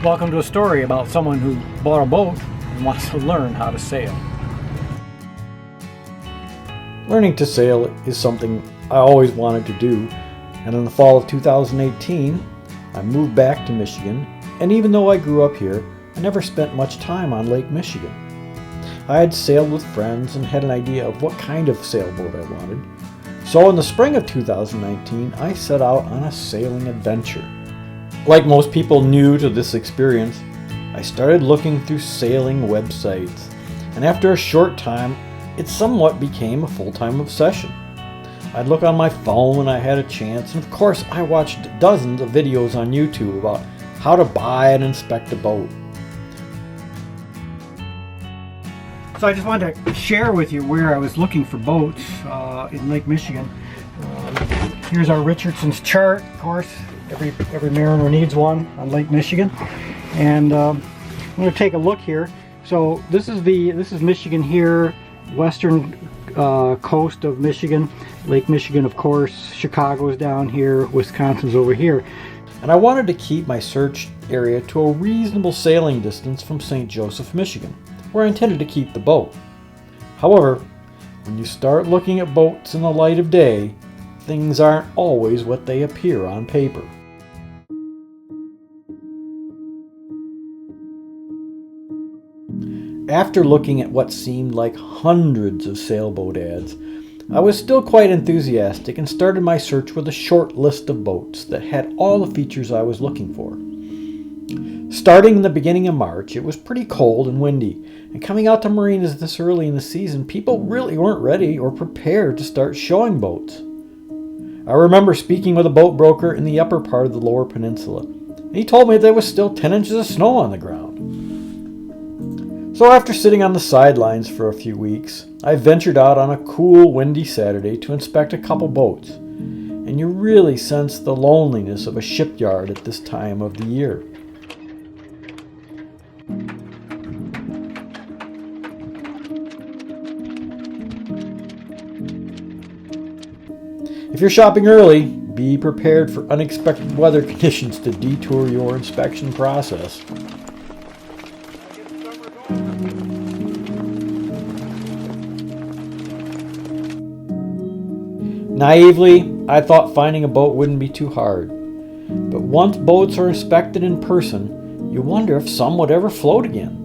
Welcome to a story about someone who bought a boat and wants to learn how to sail. Learning to sail is something I always wanted to do, and in the fall of 2018, I moved back to Michigan, and even though I grew up here, I never spent much time on Lake Michigan. I had sailed with friends and had an idea of what kind of sailboat I wanted, so in the spring of 2019, I set out on a sailing adventure. Like most people new to this experience, I started looking through sailing websites, and after a short time, it somewhat became a full-time obsession. I'd look on my phone when I had a chance, and of course I watched dozens of videos on YouTube about how to buy and inspect a boat. So I just wanted to share with you where I was looking for boats in Lake Michigan. Here's our Richardson's chart, of course. Every mariner needs one on Lake Michigan, and I'm going to take a look here. So this is Michigan here, western coast of Michigan, Lake Michigan, of course. Chicago's down here, Wisconsin's over here, and I wanted to keep my search area to a reasonable sailing distance from St. Joseph, Michigan, where I intended to keep the boat. However, when you start looking at boats in the light of day, things aren't always what they appear on paper. After looking at what seemed like hundreds of sailboat ads, I was still quite enthusiastic and started my search with a short list of boats that had all the features I was looking for. Starting in the beginning of March, it was pretty cold and windy, and coming out to marinas this early in the season, people really weren't ready or prepared to start showing boats. I remember speaking with a boat broker in the upper part of the Lower Peninsula, and he told me there was still 10 inches of snow on the ground. So after sitting on the sidelines for a few weeks, I ventured out on a cool, windy Saturday to inspect a couple boats, and you really sense the loneliness of a shipyard at this time of the year. If you're shopping early, be prepared for unexpected weather conditions to detour your inspection process. Naively, I thought finding a boat wouldn't be too hard. But once boats are inspected in person, you wonder if some would ever float again.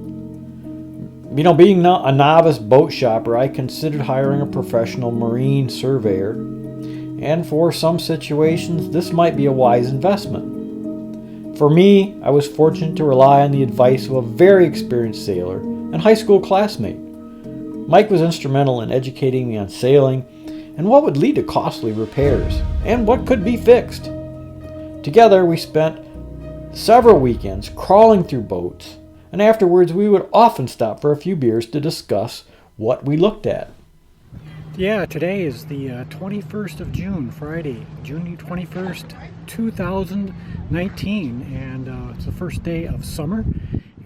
Being a novice boat shopper, I considered hiring a professional marine surveyor, and for some situations, this might be a wise investment. For me, I was fortunate to rely on the advice of a very experienced sailor and high school classmate. Mike was instrumental in educating me on sailing and what would lead to costly repairs, and what could be fixed. Together, we spent several weekends crawling through boats, and afterwards we would often stop for a few beers to discuss what we looked at. Yeah, today is the 21st of June, Friday, June 21st, 2019, and it's the first day of summer.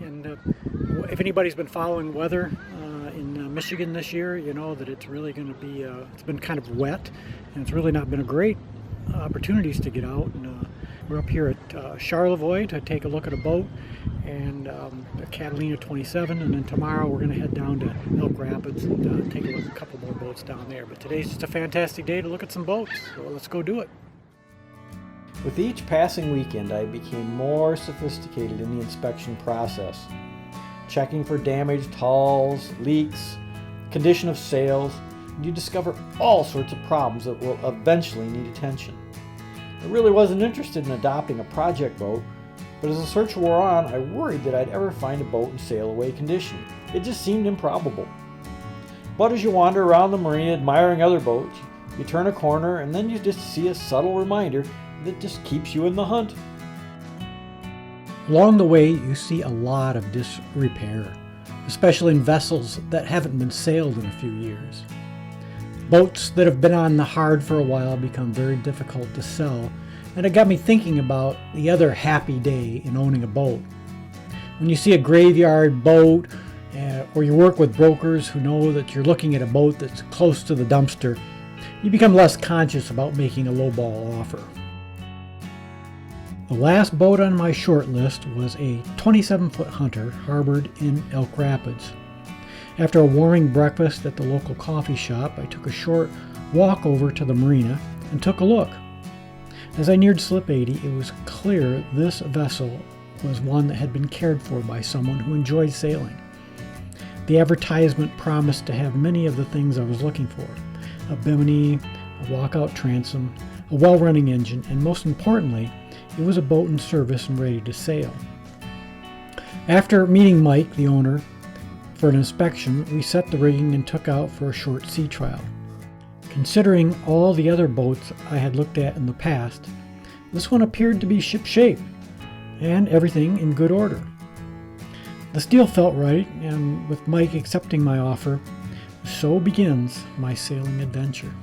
And if anybody's been following weather in Michigan this year, you know that it's really going to be, it's been kind of wet, and it's really not been a great opportunities to get out. And we're up here at Charlevoix to take a look at a boat, and a Catalina 27, and then tomorrow we're going to head down to Elk Rapids and take a look at a couple more boats down there. But today's just a fantastic day to look at some boats, so let's go do it. With each passing weekend, I became more sophisticated in the inspection process, checking for damaged hulls, leaks, condition of sails, and you discover all sorts of problems that will eventually need attention. I really wasn't interested in adopting a project boat, but as the search wore on, I worried that I'd ever find a boat in sail-away condition. It just seemed improbable. But as you wander around the marina admiring other boats, you turn a corner and then you just see a subtle reminder that just keeps you in the hunt. Along the way, you see a lot of disrepair, especially in vessels that haven't been sailed in a few years. Boats that have been on the hard for a while become very difficult to sell, and it got me thinking about the other happy day in owning a boat. When you see a graveyard boat, or you work with brokers who know that you're looking at a boat that's close to the dumpster, you become less conscious about making a lowball offer. The last boat on my short list was a 27-foot Hunter harbored in Elk Rapids. After a warming breakfast at the local coffee shop, I took a short walk over to the marina and took a look. As I neared Slip 80, it was clear this vessel was one that had been cared for by someone who enjoyed sailing. The advertisement promised to have many of the things I was looking for: a bimini, a walkout transom, a well-running engine, and most importantly, it was a boat in service and ready to sail. After meeting Mike, the owner, for an inspection, we set the rigging and took out for a short sea trial. Considering all the other boats I had looked at in the past, this one appeared to be ship-shape and everything in good order. The steel felt right, and with Mike accepting my offer, so begins my sailing adventure.